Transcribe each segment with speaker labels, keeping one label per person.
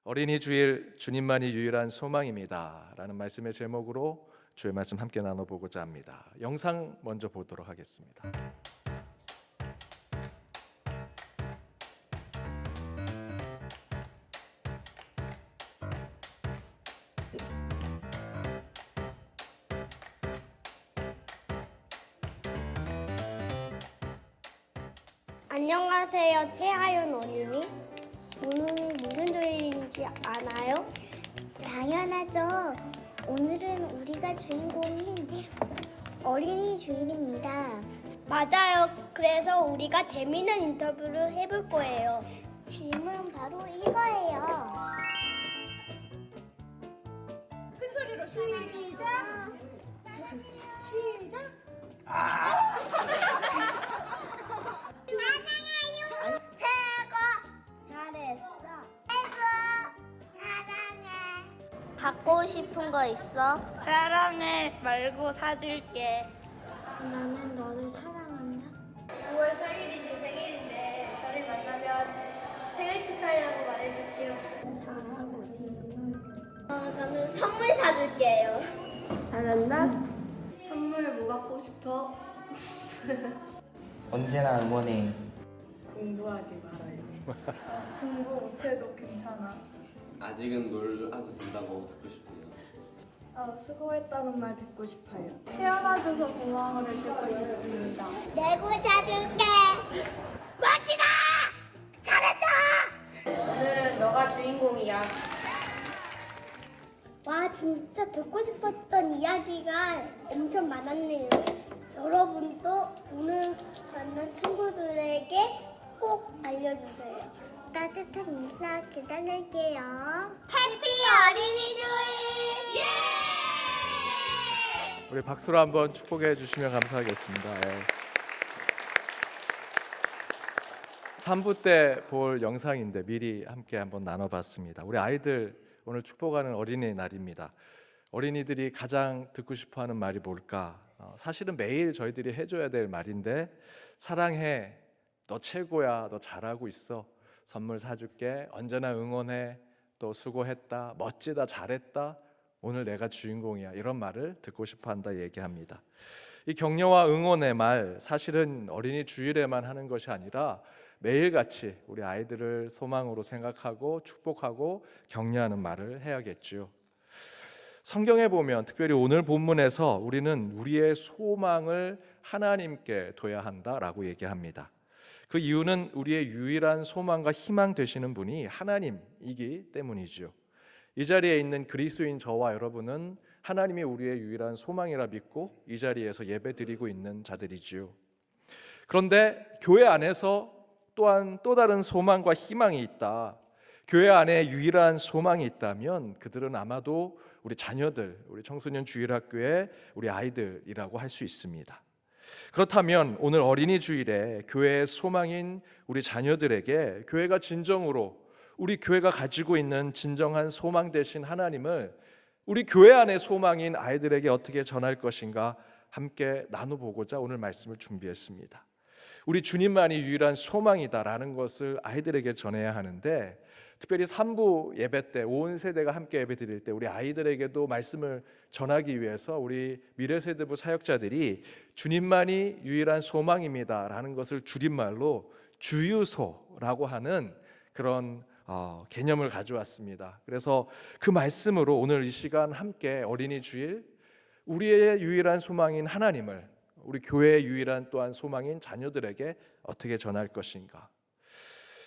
Speaker 1: 어린이 주일 주님만이 유일한 소망입니다 라는 말씀의 제목으로 주의 말씀 함께 나눠보고자 합니다. 영상 먼저 보도록 하겠습니다.
Speaker 2: 안녕하세요, 태하연 어린이. 오늘은 무슨 조일인지 아나요?
Speaker 3: 당연하죠. 오늘은 우리가 주인공인 어린이 주일입니다.
Speaker 2: 맞아요. 그래서 우리가 재미있는 인터뷰를 해볼 거예요.
Speaker 3: 질문은 바로 이거예요.
Speaker 4: 큰 소리로 시작. 다시 시작.
Speaker 3: 잘했어. 사랑해.
Speaker 2: 갖고 싶은 거 있어? 사랑해 말고 사줄게.
Speaker 3: 나는 너를 사랑한다.
Speaker 2: 9월 4일이 제 생일인데 저를 만나면 생일 축하해라고 말해주세요.
Speaker 3: 잘하고 있어.
Speaker 2: 저는 선물 사줄게요. 잘한다?
Speaker 5: 선물 뭐 갖고 싶어?
Speaker 6: 언제나 응원해.
Speaker 5: 공부하지 말아요. 공부 못해도 괜찮아.
Speaker 7: 아직은 놀아도 된다고 듣고 싶네요.
Speaker 5: 수고했다는 말 듣고 싶어요. 태어나줘서 고마워를 듣고 싶습니다.
Speaker 3: 내고 사줄게.
Speaker 2: 오늘은 너가 주인공이야.
Speaker 3: 와, 진짜 듣고 싶었던 이야기가 엄청 많았네요. 여러분도 오늘 만난 친구들에게 꼭 알려주세요. 따뜻한 인사 기다릴게요. 해피 어린이 주일!
Speaker 1: 우리 박수로 한번 축복해 주시면 감사하겠습니다. 3부 때 볼 영상인데 미리 함께 한번 나눠봤습니다. 우리 아이들 오늘 축복하는 어린이 날입니다. 어린이들이 가장 듣고 싶어하는 말이 뭘까? 사실은 매일 저희들이 해줘야 될 말인데, 사랑해, 너 최고야, 너 잘하고 있어, 선물 사줄게, 언제나 응원해, 또 수고했다, 멋지다, 잘했다, 오늘 내가 주인공이야, 이런 말을 듣고 싶어한다 얘기합니다. 이 격려와 응원의 말, 사실은 어린이 주일에만 하는 것이 아니라 매일같이 우리 아이들을 소망으로 생각하고 축복하고 격려하는 말을 해야겠죠. 성경에 보면 특별히 오늘 본문에서 우리는 우리의 소망을 하나님께 둬야 한다라고 얘기합니다. 그 이유는 우리의 유일한 소망과 희망 되시는 분이 하나님이기 때문이죠. 이 자리에 있는 그리스도인 저와 여러분은 하나님이 우리의 유일한 소망이라 믿고 이 자리에서 예배드리고 있는 자들이지요. 그런데 교회 안에서 또한 또 다른 소망과 희망이 있다. 교회 안에 유일한 소망이 있다면 그들은 아마도 우리 자녀들, 우리 청소년 주일학교의 우리 아이들이라고 할 수 있습니다. 그렇다면 오늘 어린이 주일에 교회의 소망인 우리 자녀들에게 교회가 진정으로 우리 교회가 가지고 있는 진정한 소망 되신 하나님을 우리 교회 안의 소망인 아이들에게 어떻게 전할 것인가 함께 나눠보고자 오늘 말씀을 준비했습니다. 우리 주님만이 유일한 소망이다라는 것을 아이들에게 전해야 하는데, 특별히 3부 예배 때 온 세대가 함께 예배 드릴 때 우리 아이들에게도 말씀을 전하기 위해서 우리 미래세대부 사역자들이 주님만이 유일한 소망입니다 라는 것을 줄임말로 주유소라고 하는 그런 개념을 가져왔습니다. 그래서 그 말씀으로 오늘 이 시간 함께 어린이 주일, 우리의 유일한 소망인 하나님을 우리 교회의 유일한 또한 소망인 자녀들에게 어떻게 전할 것인가.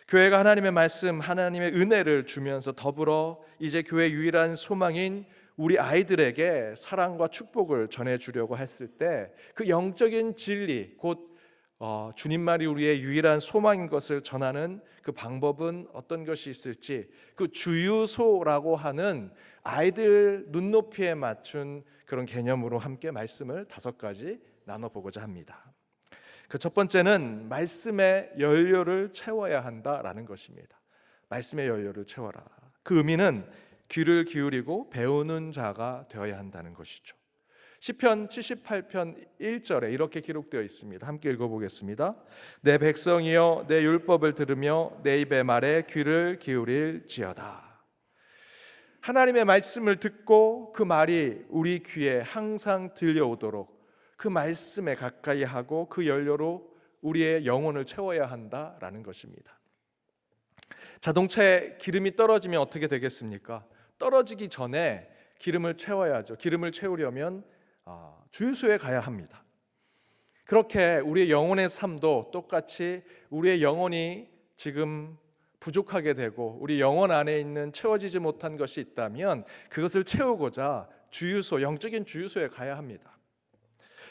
Speaker 1: 교회가 하나님의 말씀, 하나님의 은혜를 주면서 더불어 이제 교회의 유일한 소망인 우리 아이들에게 사랑과 축복을 전해주려고 했을 때 그 영적인 진리, 곧 주님만이 우리의 유일한 소망인 것을 전하는 그 방법은 어떤 것이 있을지, 그 주유소라고 하는 아이들 눈높이에 맞춘 그런 개념으로 함께 말씀을 5가지 나눠보고자 합니다. 그 첫 번째는 말씀의 연료를 채워야 한다라는 것입니다. 말씀의 연료를 채워라. 그 의미는 귀를 기울이고 배우는 자가 되어야 한다는 것이죠. 시편 78편 1절에 이렇게 기록되어 있습니다. 함께 읽어보겠습니다. 내 백성이여 내 율법을 들으며 내 입의 말에 귀를 기울일지어다. 하나님의 말씀을 듣고 그 말이 우리 귀에 항상 들려오도록 그 말씀에 가까이 하고 그 연료로 우리의 영혼을 채워야 한다라는 것입니다. 자동차에 기름이 떨어지면 어떻게 되겠습니까? 떨어지기 전에 기름을 채워야죠. 기름을 채우려면 주유소에 가야 합니다. 그렇게 우리의 영혼의 삶도 똑같이 우리의 영혼이 지금 부족하게 되고 우리 영혼 안에 있는 채워지지 못한 것이 있다면 그것을 채우고자 주유소, 영적인 주유소에 가야 합니다.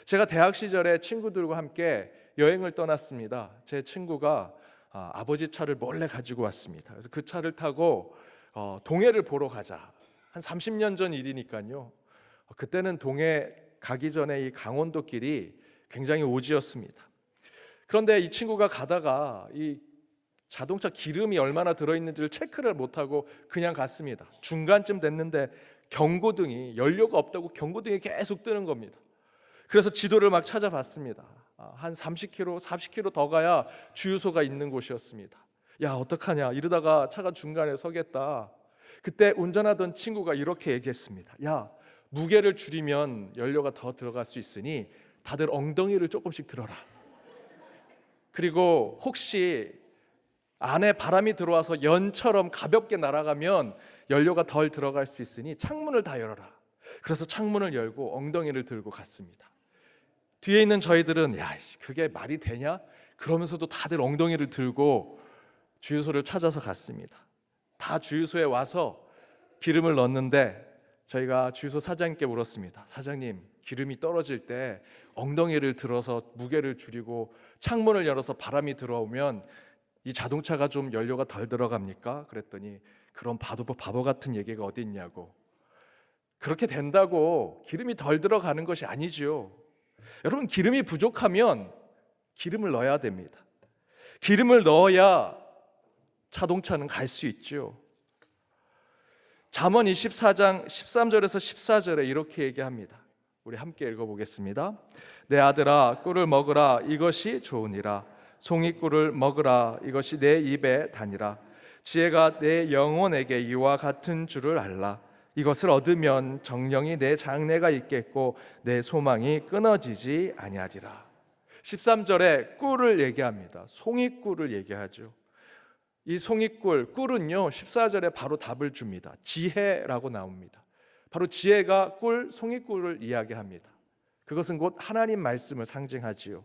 Speaker 1: 제가 대학 시절에 친구들과 함께 여행을 떠났습니다. 제 친구가 아버지 차를 몰래 가지고 왔습니다. 그래서 그 차를 타고 동해를 보러 가자. 한 30년 전 일이니까요. 그때는 동해 가기 전에 이 강원도 길이 굉장히 오지였습니다. 그런데 이 친구가 가다가 이 자동차 기름이 얼마나 들어있는지를 체크를 못하고 그냥 갔습니다. 중간쯤 됐는데 경고등이, 연료가 없다고 경고등이 계속 뜨는 겁니다. 그래서 지도를 막 찾아봤습니다. 한 30km, 40km 더 가야 주유소가 있는 곳이었습니다. 야, 어떡하냐, 이러다가 차가 중간에 서겠다. 그때 운전하던 친구가 이렇게 얘기했습니다. 야, 무게를 줄이면 연료가 더 들어갈 수 있으니 다들 엉덩이를 조금씩 들어라. 그리고 혹시 안에 바람이 들어와서 연처럼 가볍게 날아가면 연료가 덜 들어갈 수 있으니 창문을 다 열어라. 그래서 창문을 열고 엉덩이를 들고 갔습니다. 뒤에 있는 저희들은 야, 그게 말이 되냐? 그러면서도 다들 엉덩이를 들고 주유소를 찾아서 갔습니다. 다 주유소에 와서 기름을 넣었는데 저희가 주유소 사장님께 물었습니다. 사장님, 기름이 떨어질 때 엉덩이를 들어서 무게를 줄이고 창문을 열어서 바람이 들어오면 이 자동차가 좀 연료가 덜 들어갑니까? 그랬더니 그런 바보 같은 얘기가 어디 있냐고. 그렇게 된다고 기름이 덜 들어가는 것이 아니죠. 여러분, 기름이 부족하면 기름을 넣어야 됩니다. 기름을 넣어야 자동차는 갈 수 있죠. 잠언 24장 13절에서 14절에 이렇게 얘기합니다. 우리 함께 읽어보겠습니다. 내 아들아, 꿀을 먹으라, 이것이 좋으니라. 송이꿀을 먹으라, 이것이 내 입에 다니라. 지혜가 내 영혼에게 이와 같은 줄을 알라. 이것을 얻으면 정령이 내 장래가 있겠고 내 소망이 끊어지지 아니하리라. 13절에 꿀을 얘기합니다. 송이꿀을 얘기하죠. 이 송이꿀, 꿀은요 14절에 바로 답을 줍니다. 지혜라고 나옵니다. 바로 지혜가 꿀, 송이꿀을 이야기합니다. 그것은 곧 하나님 말씀을 상징하지요.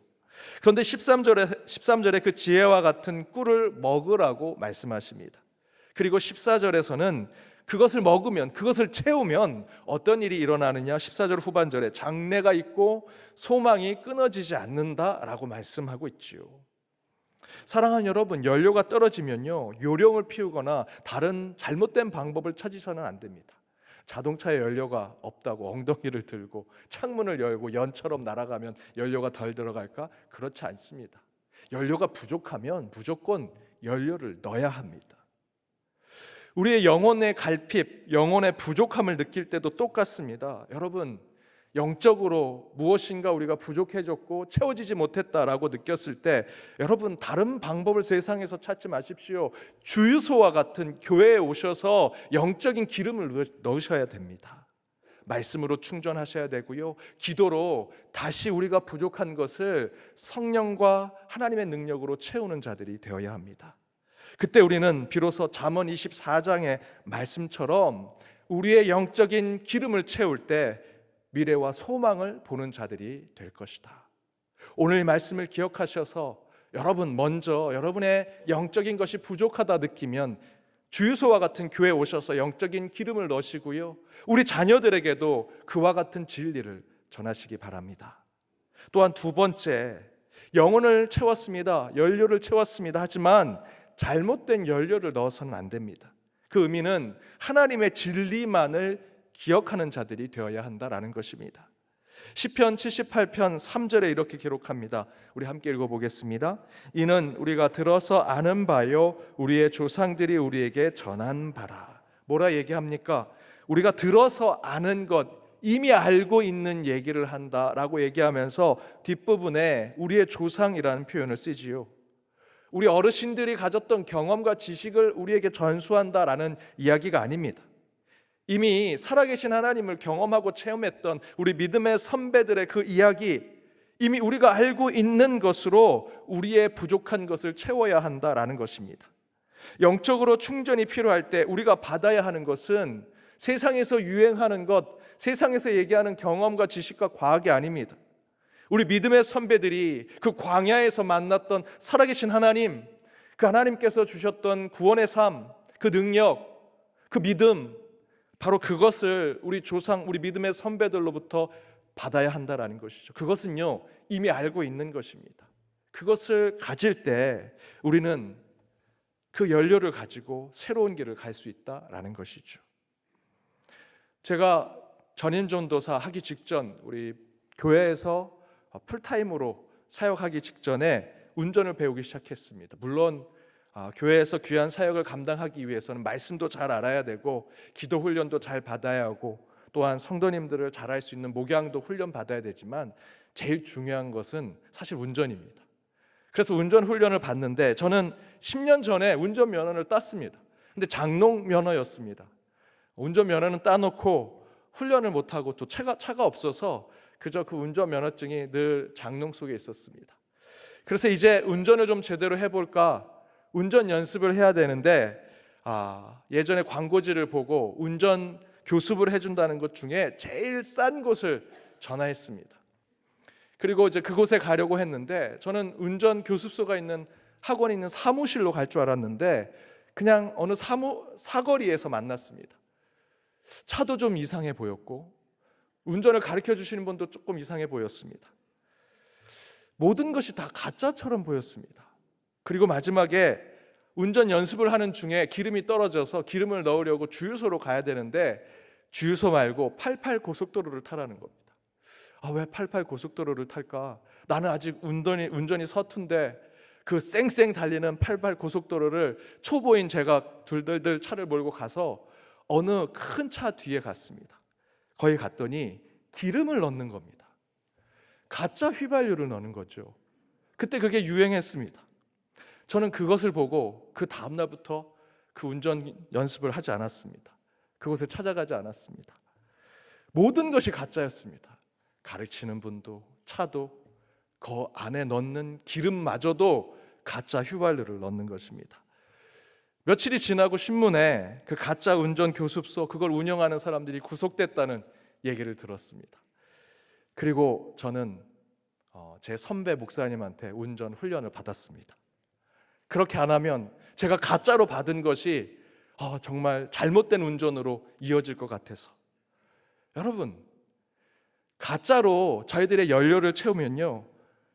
Speaker 1: 그런데 13절에 그 지혜와 같은 꿀을 먹으라고 말씀하십니다. 그리고 14절에서는 그것을 먹으면, 그것을 채우면 어떤 일이 일어나느냐? 14절 후반절에 장래가 있고 소망이 끊어지지 않는다라고 말씀하고 있지요. 사랑하는 여러분, 연료가 떨어지면요 요령을 피우거나 다른 잘못된 방법을 찾으셔는 안 됩니다. 자동차에 연료가 없다고 엉덩이를 들고 창문을 열고 연처럼 날아가면 연료가 덜 들어갈까? 그렇지 않습니다. 연료가 부족하면 무조건 연료를 넣어야 합니다. 우리의 영혼의 갈핍, 영혼의 부족함을 느낄 때도 똑같습니다. 여러분, 영적으로 무엇인가 우리가 부족해졌고 채워지지 못했다라고 느꼈을 때 여러분, 다른 방법을 세상에서 찾지 마십시오. 주유소와 같은 교회에 오셔서 영적인 기름을 넣으셔야 됩니다. 말씀으로 충전하셔야 되고요, 기도로 다시 우리가 부족한 것을 성령과 하나님의 능력으로 채우는 자들이 되어야 합니다. 그때 우리는 비로소 잠언 24장의 말씀처럼 우리의 영적인 기름을 채울 때 미래와 소망을 보는 자들이 될 것이다. 오늘 말씀을 기억하셔서 여러분, 먼저 여러분의 영적인 것이 부족하다 느끼면 주유소와 같은 교회에 오셔서 영적인 기름을 넣으시고요, 우리 자녀들에게도 그와 같은 진리를 전하시기 바랍니다. 또한 두 번째, 영혼을 채웠습니다. 연료를 채웠습니다. 하지만 잘못된 연료를 넣어서는 안 됩니다. 그 의미는 하나님의 진리만을 기억하는 자들이 되어야 한다라는 것입니다. 시편 78편 3절에 이렇게 기록합니다. 우리 함께 읽어보겠습니다. 이는 우리가 들어서 아는 바요 우리의 조상들이 우리에게 전한 바라. 뭐라 얘기합니까? 우리가 들어서 아는 것, 이미 알고 있는 얘기를 한다라고 얘기하면서 뒷부분에 우리의 조상이라는 표현을 쓰지요. 우리 어르신들이 가졌던 경험과 지식을 우리에게 전수한다라는 이야기가 아닙니다. 이미 살아계신 하나님을 경험하고 체험했던 우리 믿음의 선배들의 그 이야기, 이미 우리가 알고 있는 것으로 우리의 부족한 것을 채워야 한다라는 것입니다. 영적으로 충전이 필요할 때 우리가 받아야 하는 것은 세상에서 유행하는 것, 세상에서 얘기하는 경험과 지식과 과학이 아닙니다. 우리 믿음의 선배들이 그 광야에서 만났던 살아계신 하나님, 그 하나님께서 주셨던 구원의 삶, 그 능력, 그 믿음, 바로 그것을 우리 조상, 우리 믿음의 선배들로부터 받아야 한다라는 것이죠. 그것은요, 이미 알고 있는 것입니다. 그것을 가질 때 우리는 그 연료를 가지고 새로운 길을 갈 수 있다라는 것이죠. 제가 전임 전도사 하기 직전, 우리 교회에서 풀타임으로 사역하기 직전에 운전을 배우기 시작했습니다. 물론 교회에서 귀한 사역을 감당하기 위해서는 말씀도 잘 알아야 되고 기도 훈련도 잘 받아야 하고 또한 성도님들을 잘할 수 있는 목양도 훈련 받아야 되지만 제일 중요한 것은 사실 운전입니다. 그래서 운전 훈련을 받는데 저는 10년 전에 운전면허를 땄습니다. 근데 장롱 면허였습니다. 운전면허는 따놓고 훈련을 못하고 또 차가 없어서 그저 그 운전면허증이 늘 장롱 속에 있었습니다. 그래서 이제 운전을 좀 제대로 해볼까 운전 연습을 해야 되는데 예전에 광고지를 보고 운전 교습을 해준다는 것 중에 제일 싼 곳을 전화했습니다. 그리고 이제 그곳에 가려고 했는데 저는 운전 교습소가 있는 학원이 있는 사무실로 갈 줄 알았는데 그냥 어느 사거리에서 만났습니다. 차도 좀 이상해 보였고 운전을 가르쳐 주시는 분도 조금 이상해 보였습니다. 모든 것이 다 가짜처럼 보였습니다. 그리고 마지막에 운전 연습을 하는 중에 기름이 떨어져서 기름을 넣으려고 주유소로 가야 되는데 주유소 말고 88 고속도로를 타라는 겁니다. 왜 88 고속도로를 탈까? 나는 아직 운전이 서툰데 그 쌩쌩 달리는 88 고속도로를 초보인 제가 둘들들 차를 몰고 가서 어느 큰 차 뒤에 갔습니다. 거기 갔더니 기름을 넣는 겁니다. 가짜 휘발유를 넣는 거죠. 그때 그게 유행했습니다. 저는 그것을 보고 그 다음 날부터 그 운전 연습을 하지 않았습니다. 그곳에 찾아가지 않았습니다. 모든 것이 가짜였습니다. 가르치는 분도 차도 그 안에 넣는 기름마저도 가짜 휘발유를 넣는 것입니다. 며칠이 지나고 신문에 그 가짜 운전 교습소 그걸 운영하는 사람들이 구속됐다는 얘기를 들었습니다. 그리고 저는 제 선배 목사님한테 운전 훈련을 받았습니다. 그렇게 안 하면 제가 가짜로 받은 것이 정말 잘못된 운전으로 이어질 것 같아서 여러분 가짜로 저희들의 연료를 채우면요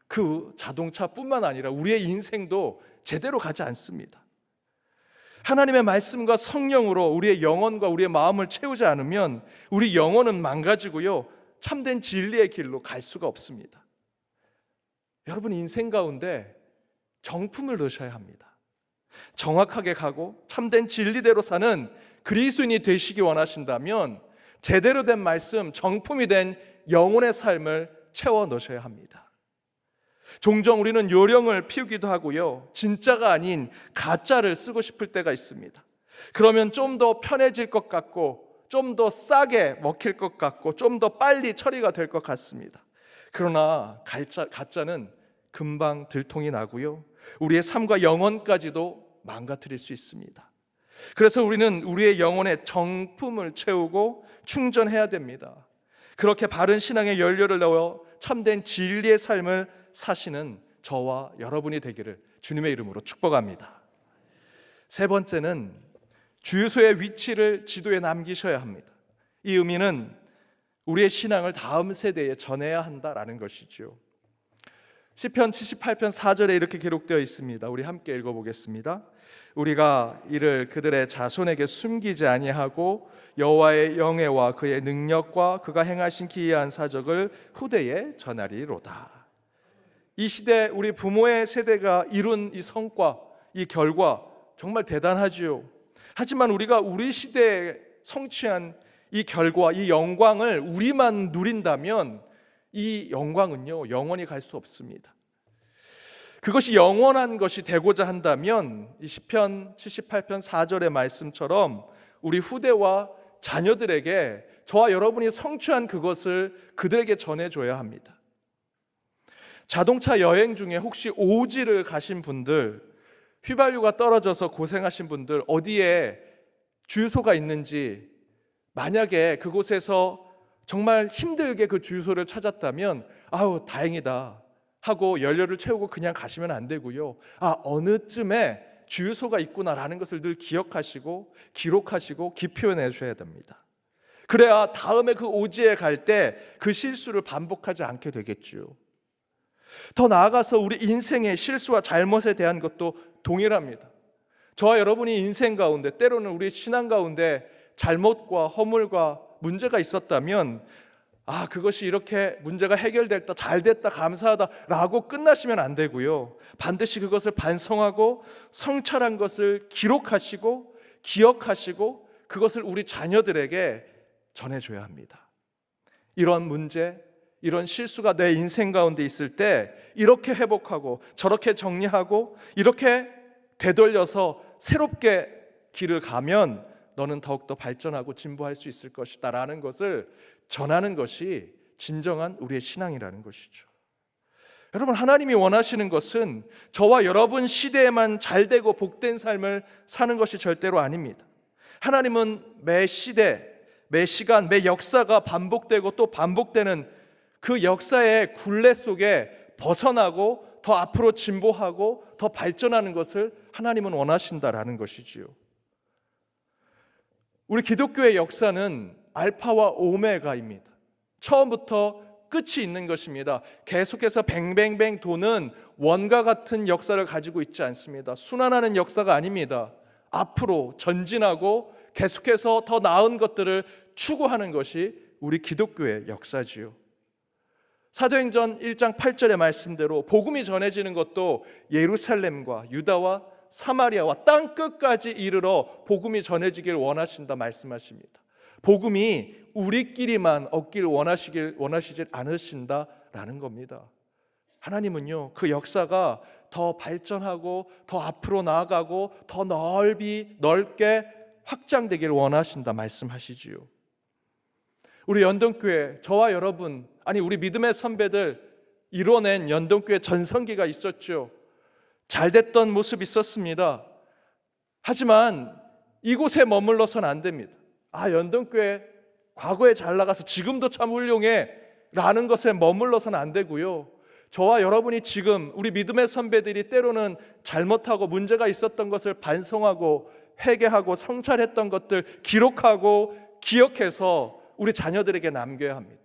Speaker 1: 그 자동차뿐만 아니라 우리의 인생도 제대로 가지 않습니다. 하나님의 말씀과 성령으로 우리의 영혼과 우리의 마음을 채우지 않으면 우리 영혼은 망가지고요 참된 진리의 길로 갈 수가 없습니다. 여러분 인생 가운데 정품을 넣으셔야 합니다. 정확하게 가고 참된 진리대로 사는 그리스도인이 되시기 원하신다면 제대로 된 말씀, 정품이 된 영혼의 삶을 채워 넣으셔야 합니다. 종종 우리는 요령을 피우기도 하고요 진짜가 아닌 가짜를 쓰고 싶을 때가 있습니다. 그러면 좀 더 편해질 것 같고 좀 더 싸게 먹힐 것 같고 좀 더 빨리 처리가 될 것 같습니다. 그러나 가짜는 금방 들통이 나고요 우리의 삶과 영혼까지도 망가뜨릴 수 있습니다. 그래서 우리는 우리의 영혼에 정품을 채우고 충전해야 됩니다. 그렇게 바른 신앙의 연료를 넣어 참된 진리의 삶을 사시는 저와 여러분이 되기를 주님의 이름으로 축복합니다. 세 번째는 주유소의 위치를 지도에 남기셔야 합니다. 이 의미는 우리의 신앙을 다음 세대에 전해야 한다라는 것이죠. 시편 78편 4절에 이렇게 기록되어 있습니다. 우리 함께 읽어보겠습니다. 우리가 이를 그들의 자손에게 숨기지 아니하고 여호와의 영예와 그의 능력과 그가 행하신 기이한 사적을 후대에 전하리로다. 이 시대 우리 부모의 세대가 이룬 이 성과, 이 결과 정말 대단하지요. 하지만 우리가 우리 시대에 성취한 이 결과, 이 영광을 우리만 누린다면 이 영광은요 영원히 갈 수 없습니다. 그것이 영원한 것이 되고자 한다면 이 시편 78편 4절의 말씀처럼 우리 후대와 자녀들에게 저와 여러분이 성취한 그것을 그들에게 전해줘야 합니다. 자동차 여행 중에 혹시 오지를 가신 분들, 휘발유가 떨어져서 고생하신 분들, 어디에 주유소가 있는지, 만약에 그곳에서 정말 힘들게 그 주유소를 찾았다면 아우 다행이다 하고 연료를 채우고 그냥 가시면 안 되고요. 어느쯤에 주유소가 있구나라는 것을 늘 기억하시고 기록하시고 기표해 주셔야 됩니다. 그래야 다음에 그 오지에 갈 때 그 실수를 반복하지 않게 되겠죠. 더 나아가서 우리 인생의 실수와 잘못에 대한 것도 동일합니다. 저와 여러분이 인생 가운데, 때로는 우리 신앙 가운데 잘못과 허물과 문제가 있었다면 그것이 이렇게 문제가 해결됐다, 잘됐다, 감사하다라고 끝나시면 안 되고요. 반드시 그것을 반성하고 성찰한 것을 기록하시고 기억하시고 그것을 우리 자녀들에게 전해줘야 합니다. 이런 문제, 이런 실수가 내 인생 가운데 있을 때 이렇게 회복하고 저렇게 정리하고 이렇게 되돌려서 새롭게 길을 가면 너는 더욱더 발전하고 진보할 수 있을 것이다 라는 것을 전하는 것이 진정한 우리의 신앙이라는 것이죠. 여러분, 하나님이 원하시는 것은 저와 여러분 시대에만 잘되고 복된 삶을 사는 것이 절대로 아닙니다. 하나님은 매 시대, 매 시간, 매 역사가 반복되고 또 반복되는 그 역사의 굴레 속에 벗어나고 더 앞으로 진보하고 더 발전하는 것을 하나님은 원하신다라는 것이지요. 우리 기독교의 역사는 알파와 오메가입니다. 처음부터 끝이 있는 것입니다. 계속해서 뱅뱅뱅 도는 원과 같은 역사를 가지고 있지 않습니다. 순환하는 역사가 아닙니다. 앞으로 전진하고 계속해서 더 나은 것들을 추구하는 것이 우리 기독교의 역사지요. 사도행전 1장 8절의 말씀대로 복음이 전해지는 것도 예루살렘과 유다와 사마리아와 땅 끝까지 이르러 복음이 전해지길 원하신다 말씀하십니다. 복음이 우리끼리만 얻길 원하시질 않으신다라는 겁니다. 하나님은요, 그 역사가 더 발전하고 더 앞으로 나아가고 더 넓게 확장되길 원하신다 말씀하시지요. 우리 연동교회, 저와 여러분, 우리 믿음의 선배들 이뤄낸 연동교회 전성기가 있었죠. 잘됐던 모습 있었습니다. 하지만 이곳에 머물러서는 안 됩니다. 연동교회 과거에 잘 나가서 지금도 참 훌륭해 라는 것에 머물러서는 안 되고요. 저와 여러분이 지금 우리 믿음의 선배들이 때로는 잘못하고 문제가 있었던 것을 반성하고 회개하고 성찰했던 것들 기록하고 기억해서 우리 자녀들에게 남겨야 합니다.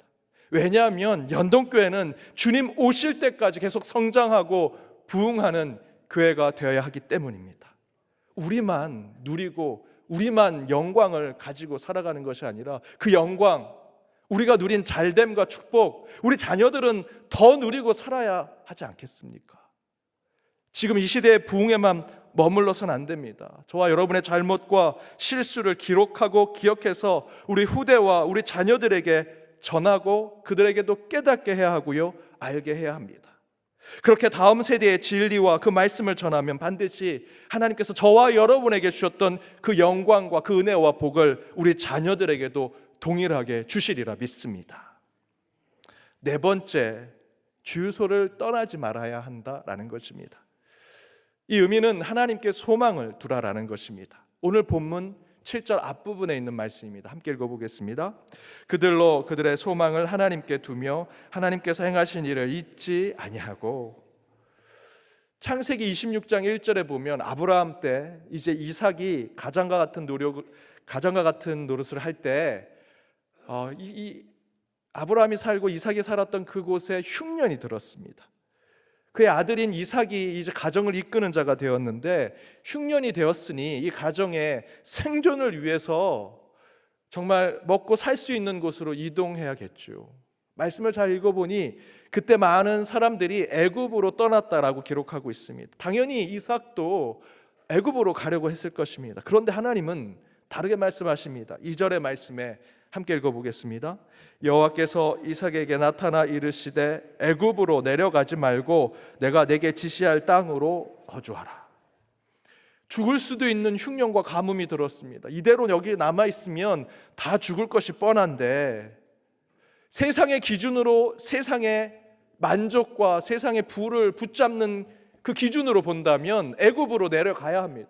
Speaker 1: 왜냐하면 연동교회는 주님 오실 때까지 계속 성장하고 부흥하는 교회가 되어야 하기 때문입니다. 우리만 누리고 우리만 영광을 가지고 살아가는 것이 아니라 그 영광, 우리가 누린 잘됨과 축복, 우리 자녀들은 더 누리고 살아야 하지 않겠습니까? 지금 이 시대의 부흥에만 머물러서는 안 됩니다. 저와 여러분의 잘못과 실수를 기록하고 기억해서 우리 후대와 우리 자녀들에게 전하고 그들에게도 깨닫게 해야 하고요, 알게 해야 합니다. 그렇게 다음 세대의 진리와 그 말씀을 전하면 반드시 하나님께서 저와 여러분에게 주셨던 그 영광과 그 은혜와 복을 우리 자녀들에게도 동일하게 주시리라 믿습니다. 네 번째, 주유소를 떠나지 말아야 한다라는 것입니다. 이 의미는 하나님께 소망을 두라라는 것입니다. 오늘 본문 7절 앞부분에 있는 말씀입니다. 함께 읽어보겠습니다. 그들로 그들의 소망을 하나님께 두며 하나님께서 행하신 일을 잊지 아니하고. 창세기 26장 1절에 보면 아브라함 때 이제 이삭이 가장과 같은 노릇을 할 때 아브라함이 살고 이삭이 살았던 그곳에 흉년이 들었습니다. 그의 아들인 이삭이 이제 가정을 이끄는 자가 되었는데 흉년이 되었으니 이 가정의 생존을 위해서 정말 먹고 살 수 있는 곳으로 이동해야겠죠. 말씀을 잘 읽어보니 그때 많은 사람들이 애굽으로 떠났다라고 기록하고 있습니다. 당연히 이삭도 애굽으로 가려고 했을 것입니다. 그런데 하나님은 다르게 말씀하십니다. 2절의 말씀에 함께 읽어보겠습니다. 여호와께서 이삭에게 나타나 이르시되 애굽으로 내려가지 말고 내가 내게 지시할 땅으로 거주하라. 죽을 수도 있는 흉년과 가뭄이 들었습니다. 이대로 여기 남아있으면 다 죽을 것이 뻔한데 세상의 기준으로 세상의 만족과 세상의 부를 붙잡는 그 기준으로 본다면 애굽으로 내려가야 합니다.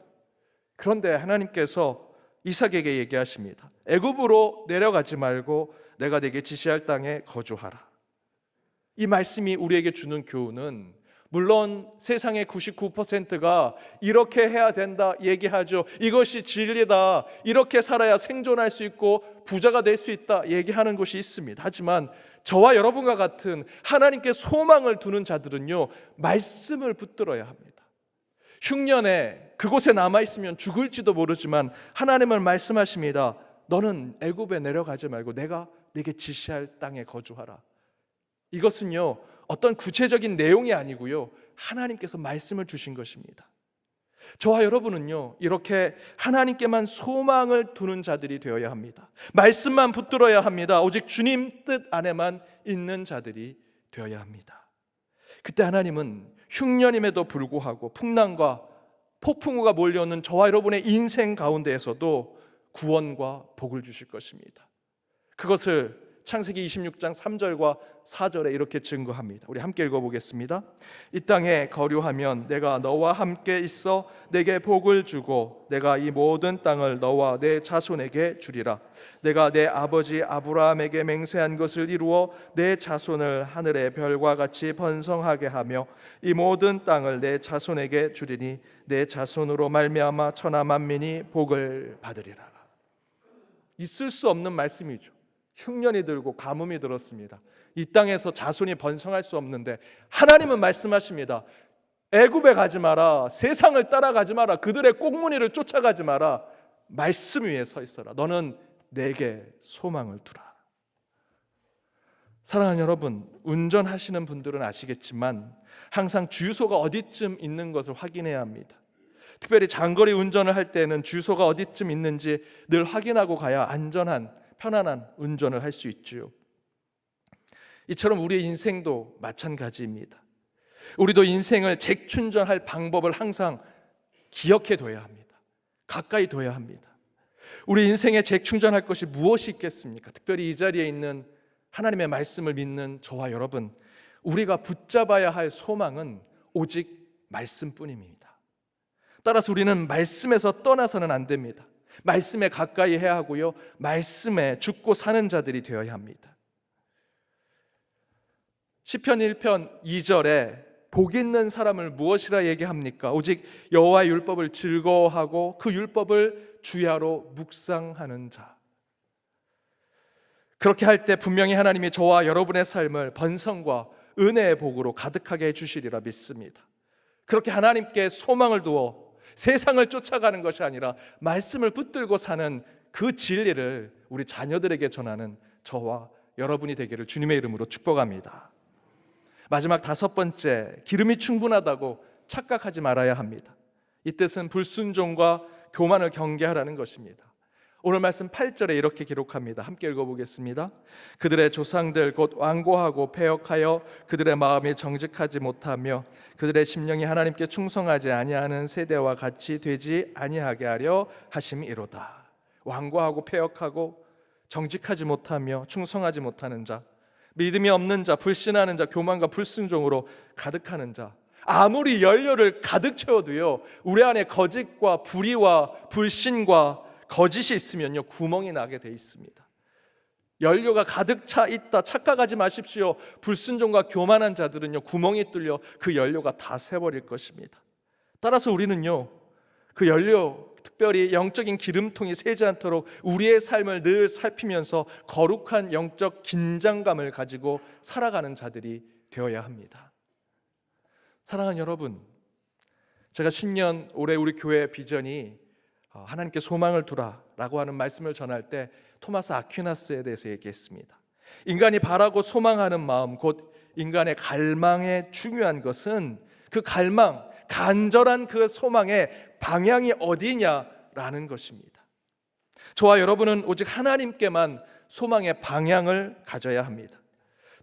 Speaker 1: 그런데 하나님께서 이삭에게 얘기하십니다. 애굽으로 내려가지 말고 내가 네게 지시할 땅에 거주하라. 이 말씀이 우리에게 주는 교훈은, 물론 세상의 99%가 이렇게 해야 된다 얘기하죠. 이것이 진리다, 이렇게 살아야 생존할 수 있고 부자가 될 수 있다 얘기하는 곳이 있습니다. 하지만 저와 여러분과 같은 하나님께 소망을 두는 자들은요, 말씀을 붙들어야 합니다. 흉년에 그곳에 남아있으면 죽을지도 모르지만 하나님은 말씀하십니다. 너는 애굽에 내려가지 말고 내가 네게 지시할 땅에 거주하라. 이것은요, 어떤 구체적인 내용이 아니고요, 하나님께서 말씀을 주신 것입니다. 저와 여러분은요, 이렇게 하나님께만 소망을 두는 자들이 되어야 합니다. 말씀만 붙들어야 합니다. 오직 주님 뜻 안에만 있는 자들이 되어야 합니다. 그때 하나님은 흉년임에도 불구하고 풍랑과 폭풍우가 몰려오는 저와 여러분의 인생 가운데에서도 구원과 복을 주실 것입니다. 그것을 창세기 26장 3절과 4절에 이렇게 증거합니다. 우리 함께 읽어보겠습니다. 이 땅에 거류하면 내가 너와 함께 있어 내게 복을 주고 내가 이 모든 땅을 너와 내 자손에게 주리라. 내가 내 아버지 아브라함에게 맹세한 것을 이루어 내 자손을 하늘의 별과 같이 번성하게 하며 이 모든 땅을 내 자손에게 주리니 내 자손으로 말미암아 천하 만민이 복을 받으리라. 있을 수 없는 말씀이죠. 흉년이 들고 가뭄이 들었습니다. 이 땅에서 자손이 번성할 수 없는데 하나님은 말씀하십니다. 애굽에 가지 마라. 세상을 따라가지 마라. 그들의 꽁무니를 쫓아가지 마라. 말씀 위에 서 있어라. 너는 내게 소망을 두라. 사랑하는 여러분, 운전하시는 분들은 아시겠지만 항상 주유소가 어디쯤 있는 것을 확인해야 합니다. 특별히 장거리 운전을 할 때는 주유소가 어디쯤 있는지 늘 확인하고 가야 안전한 편안한 운전을 할 수 있지요. 이처럼 우리의 인생도 마찬가지입니다. 우리도 인생을 재충전할 방법을 항상 기억해 둬야 합니다. 가까이 둬야 합니다. 우리 인생에 재충전할 것이 무엇이 있겠습니까? 특별히 이 자리에 있는 하나님의 말씀을 믿는 저와 여러분, 우리가 붙잡아야 할 소망은 오직 말씀뿐입니다. 따라서 우리는 말씀에서 떠나서는 안 됩니다. 말씀에 가까이 해야 하고요, 말씀에 죽고 사는 자들이 되어야 합니다. 시편 1편 2절에 복 있는 사람을 무엇이라 얘기합니까? 오직 여호와의 율법을 즐거워하고 그 율법을 주야로 묵상하는 자. 그렇게 할 때 분명히 하나님이 저와 여러분의 삶을 번성과 은혜의 복으로 가득하게 해주시리라 믿습니다. 그렇게 하나님께 소망을 두어 세상을 쫓아가는 것이 아니라 말씀을 붙들고 사는 그 진리를 우리 자녀들에게 전하는 저와 여러분이 되기를 주님의 이름으로 축복합니다. 마지막 5번째, 기름이 충분하다고 착각하지 말아야 합니다. 이 뜻은 불순종과 교만을 경계하라는 것입니다. 오늘 말씀 8절에 이렇게 기록합니다. 함께 읽어보겠습니다. 그들의 조상들 곧 완고하고 패역하여 그들의 마음이 정직하지 못하며 그들의 심령이 하나님께 충성하지 아니하는 세대와 같이 되지 아니하게 하려 하심이로다. 완고하고 패역하고 정직하지 못하며 충성하지 못하는 자, 믿음이 없는 자, 불신하는 자, 교만과 불순종으로 가득하는 자, 아무리 연료를 가득 채워도요, 우리 안에 거짓과 불의와 불신과 거짓이 있으면요, 구멍이 나게 돼 있습니다. 연료가 가득 차 있다 착각하지 마십시오. 불순종과 교만한 자들은요, 구멍이 뚫려 그 연료가 다 새버릴 것입니다. 따라서 우리는요, 그 연료, 특별히 영적인 기름통이 새지 않도록 우리의 삶을 늘 살피면서 거룩한 영적 긴장감을 가지고 살아가는 자들이 되어야 합니다. 사랑하는 여러분, 제가 신년 올해 우리 교회의 비전이 하나님께 소망을 두라라고 하는 말씀을 전할 때 토마스 아퀴나스에 대해서 얘기했습니다. 인간이 바라고 소망하는 마음, 곧 인간의 갈망에 중요한 것은 그 갈망, 간절한 그 소망의 방향이 어디냐라는 것입니다. 저와 여러분은 오직 하나님께만 소망의 방향을 가져야 합니다.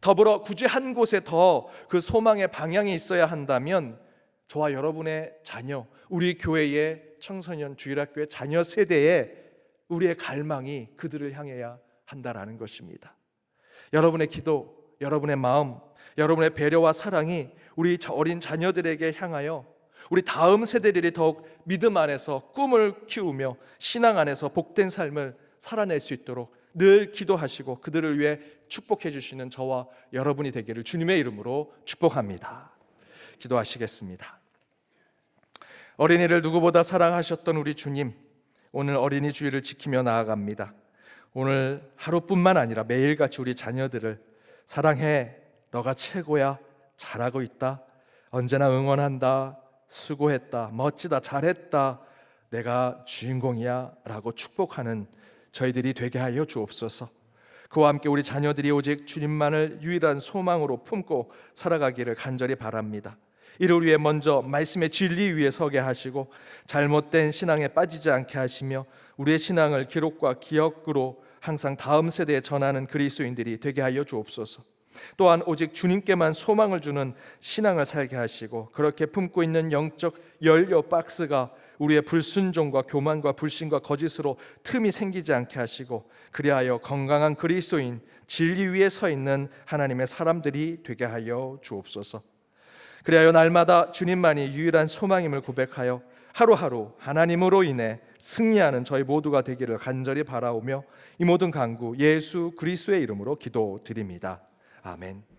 Speaker 1: 더불어 굳이 한 곳에 더 그 소망의 방향이 있어야 한다면 저와 여러분의 자녀, 우리 교회의 청소년 주일학교의 자녀 세대에 우리의 갈망이 그들을 향해야 한다라는 것입니다. 여러분의 기도, 여러분의 마음, 여러분의 배려와 사랑이 우리 어린 자녀들에게 향하여 우리 다음 세대들이 더욱 믿음 안에서 꿈을 키우며 신앙 안에서 복된 삶을 살아낼 수 있도록 늘 기도하시고 그들을 위해 축복해 주시는 저와 여러분이 되기를 주님의 이름으로 축복합니다. 기도하시겠습니다. 어린이를 누구보다 사랑하셨던 우리 주님, 오늘 어린이 주일을 지키며 나아갑니다. 오늘 하루뿐만 아니라 매일같이 우리 자녀들을 사랑해, 너가 최고야, 잘하고 있다, 언제나 응원한다, 수고했다, 멋지다, 잘했다, 내가 주인공이야 라고 축복하는 저희들이 되게 하여 주옵소서. 그와 함께 우리 자녀들이 오직 주님만을 유일한 소망으로 품고 살아가기를 간절히 바랍니다. 이를 위해 먼저 말씀의 진리 위에 서게 하시고 잘못된 신앙에 빠지지 않게 하시며 우리의 신앙을 기록과 기억으로 항상 다음 세대에 전하는 그리스도인들이 되게 하여 주옵소서. 또한 오직 주님께만 소망을 주는 신앙을 살게 하시고 그렇게 품고 있는 영적 연료 박스가 우리의 불순종과 교만과 불신과 거짓으로 틈이 생기지 않게 하시고 그리하여 건강한 그리스도인, 진리 위에 서 있는 하나님의 사람들이 되게 하여 주옵소서. 그리하여 날마다 주님만이 유일한 소망임을 고백하여 하루하루 하나님으로 인해 승리하는 저희 모두가 되기를 간절히 바라오며 이 모든 간구 예수 그리스도의 이름으로 기도드립니다. 아멘.